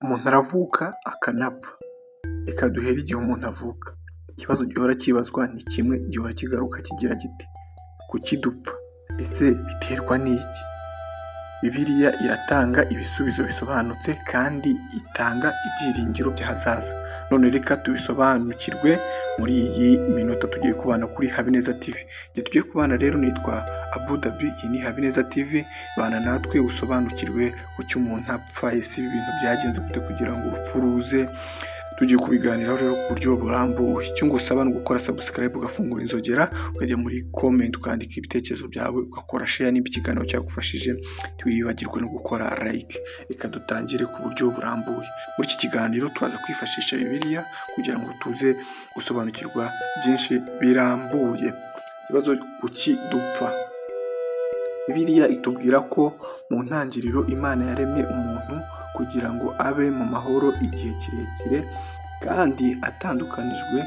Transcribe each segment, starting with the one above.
Umuntu aravuka akanapfa. Reka duhere igihe umuntu avuka. Ikibazo gihora kibazwa ni kimwe gihora kigaruka kigira giti kuki dupfa? Ese biterwa n'iki? Bibiliya iratanga ibisubizo bisobanutse kandi itanga ibyiringiro by'ahazaza. None reka tubisobanukirwe muri iyi minota tugiye kubana kuri Habineza TV. Igihe tugiye kubana rero nitwa Abu Dhabi, iyi ni Habineza TV. Bana natwe usobanukirwe kuki umuntu apfa, ese ibi bintu byagenze gute kugira ngo urupfu ruze. Tugiye kubiganiraho rero ku buryo burambuye. Icyo ngusaba ni ugukora subscribe, ugafungura inzogera, ukajya muri comment ukandika ibitekerezo byawe, ugakora share niba ikiganiro cyagufashije, ntiwibagirwe no gukora like. Reka dutangire ku buryo burambuye. Muri iki kiganiro turaza kwifashisha Bibiliya kugira ngo tuze gusobanukirwa byinshi birambuye. Ikibazo kuki dupfa? Bibiliya itubwira ko mu ntangiriro Imana yaremye umuntu kugira ngo abe mu mahoro igihe kirekire kandi atandukanijwe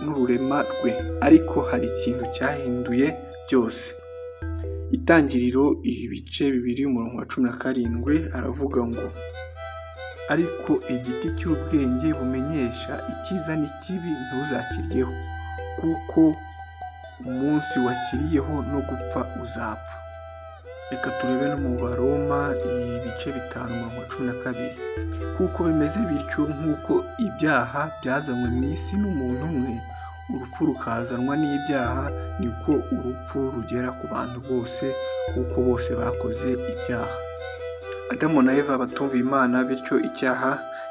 n'ururema rwe, ariko hari ikintu cyahinduye byose. Itangiriro ibice 2:17 aravuga ngo ariko igiti cy'ubwenge bumenyesha icyiza n'ikibi ntuzakiryeho, kuko umunsi wakiriyeho no gupfa uzapfa. Reka turebe no mu Baroma ibice 5:12. Kuko bimeze bityo, nk'uko ibyaha byazanywe mu isi n'umuntu umwe, urupfu rukazanwa n'ibyaha, niko urupfu rugera ku bantu bose, kuko bose bakoze ibyaha. Adamu na Eva batumviye Imana, bityo icyaha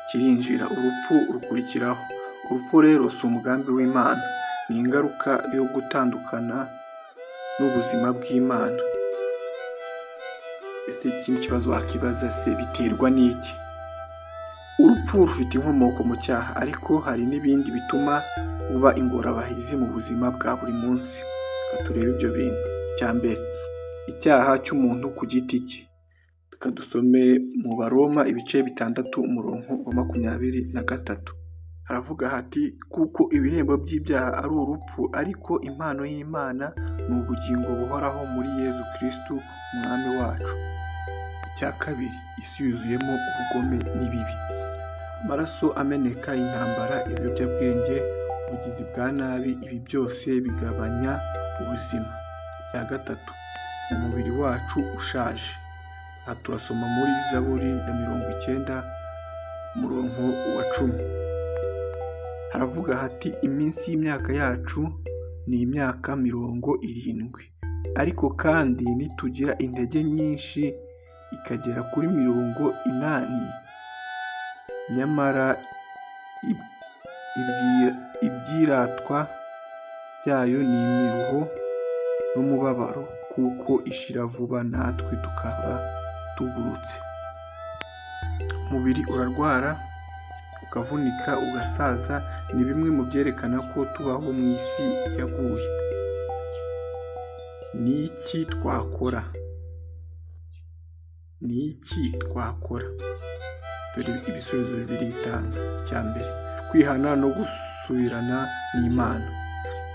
kirinjira, urupfu rukurikiraho. Urupfu rero si umugambi w'Imana, ni ingaruka yo gutandukana n'ubuzima bw'Imana. Ese ikindi kibazo wakibaza, se biterwa n'iki? Urupfu rufite inkomoko mu cyaha, ariko hari n'ibindi bituma buba ingorabahizi mu buzima bwa buri munsi. Reka turebe ibyo bintu. Icya mbere, icyaha cy'umuntu ku giti cye. Reka dusome mu Baroma ibice 6:23. Haravuga hati kuko ibihembo by'ibyaha ari urupfu, ariko impano y'Imana ni ubugingo buhoraho muri Yezu Kristo umwami wacu. Icya kabiri, isi yuzuyemo ubugome n'ibibi. Amaraso ameneka, intambara, ibiyobyabwenge, ubugizi bwa nabi, ibi byose bigabanya ubuzima. Icya gatatu, umubiri wacu ushaje. Aha turasoma muri Zaburi ya 90:10. Haravuga hati iminsi y'imyaka yacu ni imyaka 70, ariko kandi nitugira intege nyinshi ikagera kuri 80, nyamara ibyiratwa byayo ni imiruho n'umubabaro, kuko ishira vuba natwe tukaba tugurutse. Umubiri urarwara, ukavunika, ugasaza, ni bimwe mu byerekana ko tubaho mu isi yaguye. Ni iki twakora? Dore ibisubizo bibiri itanga. Icya mbere, kwihana no gusubirana n'Imana.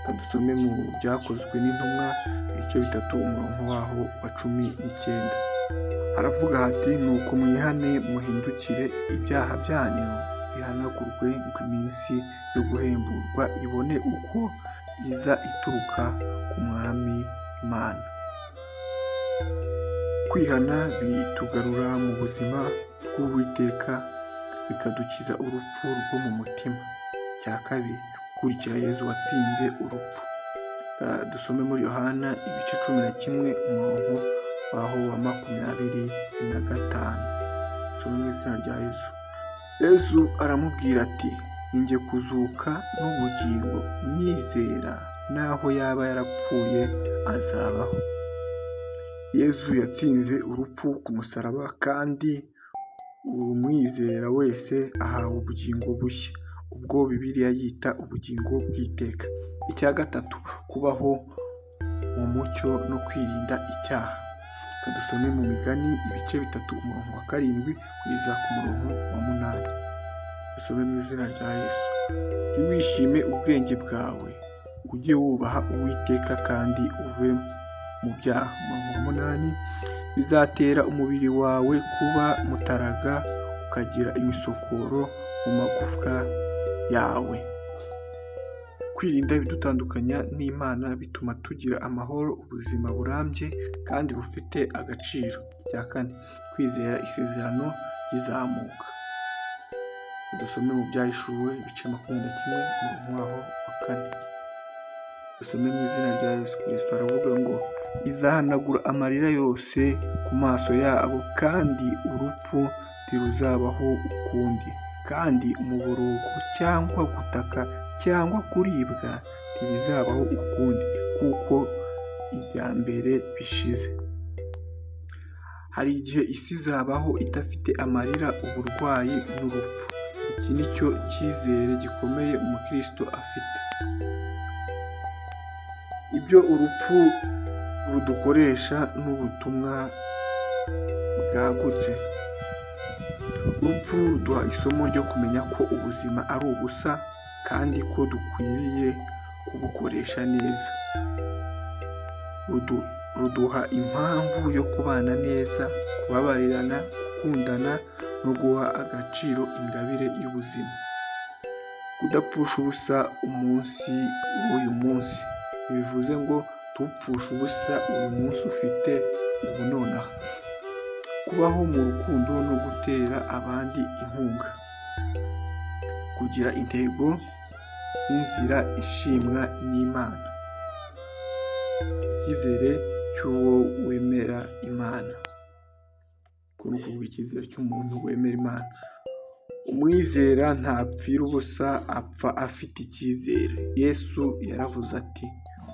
Reka dusome mu Byakozwe n'Intumwa ibice 3:19. Haravuga hati nuko mwihane muhindukire, ibyaha byanyu bihanagurwe, ngo iminsi yo guhemburwa ibone uko iza ituruka ku Mwami Imana. Kwihana bitugarura mu buzima bw'Uwiteka, bikadukiza urupfu rwo mu mutima. Icya kabiri, gukurikira Yezu watsinze urupfu. Dusome muri Yohana ibice 11:25. Dusome mu izina rya Yezu. Yezu aramubwira ati ninjye kuzuka n'ubugingo, unyizera naho yaba yarapfuye azabaho. Yezu yatsinze urupfu ku musaraba, kandi umwizera wese ahawe ubugingo bushya, ubwo Bibiliya yita ubugingo bw'iteka. Icya gatatu, kubaho mu mucyo no kwirinda icyaha. Dusome mu Migani ibice 3:7-8. Dusome mu izina rya Yesu. Ntiwishime ubwenge bwawe, ujye wubaha Uwiteka kandi uve mu byaha. 8. bizatera umubiri wawe kuba mutaraga, ukagira imisokoro mu magufwa yawe. Kwirinda ibidutandukanya n'Imana bituma tugira amahoro, ubuzima burambye kandi bufite agaciro. Icya kane, kwizera isezerano rizamuka. Dusome mu Byahishuwe ibice 21 umurongo waho wa 4. Dusome mu izina rya Yesu Kristo. Aravuga ngo izahanagura amarira yose ku maso yabo, kandi urupfu ntiruzabaho ukundi, kandi umuborogo cyangwa gutaka cyangwa kuribwa ntibizabaho ukundi, kuko ibya mbere bishize. Hari igihe isi izabaho idafite amarira, uburwayi n'urupfu. Iki ni cyo cyizere gikomeye umukristo afite. Ibyo urupfu rudukoresha n'ubutumwa bwagutse. Urupfu ruduha isomo ryo kumenya ko ubuzima ari ubusa kandi ko dukwiriye kubukoresha neza. Ruduha impamvu yo kubana neza, kubabarirana, gukundana no guha agaciro ingabire y'ubuzima. Kudapfusha ubusa umunsi w'uyu munsi. Bivuze ngo tupfusha ubusa uyu munsi ufite ubu nonaha. Kubaho mu rukundo no gutera abandi inkunga. Kugira intego n'inzira ishimwa n'Imana. Icyizere cy'uwo wemera Imana. Ni ukuvuga icyizere cy'umuntu wemera Imana. Umwizera ntapfira ubusa, apfa afite icyizere. Yesu yaravuze ati,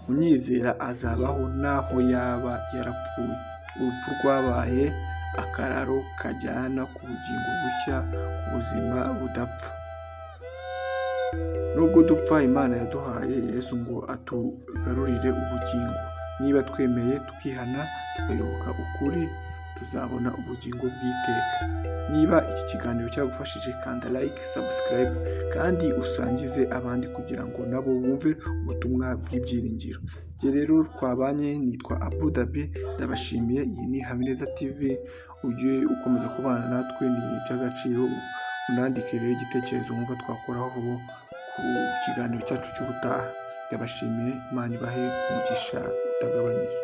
unyizera azabaho naho yaba yarapfuye. Urupfu rwabaye akararo kajyana ku bugingo bushya, ku buzima budapfa. Nubwo dupfa, Imana yaduhaye Yesu ngo atugarurire ubugingo. Niba twemeye tukihana tukayoboka ukuri, tuzabona ubugingo bw'iteka. Niba iki kiganiro cyagufashije, kanda like, subscribe kandi usangize abandi kugira ngo nabo bumve ubutumwa bw'ibyiringiro. Njye rero twabanye nitwa Abudabi, ndabashimiye. Iyi ni Habineza TV. Ujye ukomeza kubana natwe, ni iby'agaciro. Unandike rero igitekerezo wumva twakoraho ku kiganiro cyacu cy'ubutaha. Ndabashimiye. Imana ibahe umugisha utagabanyije.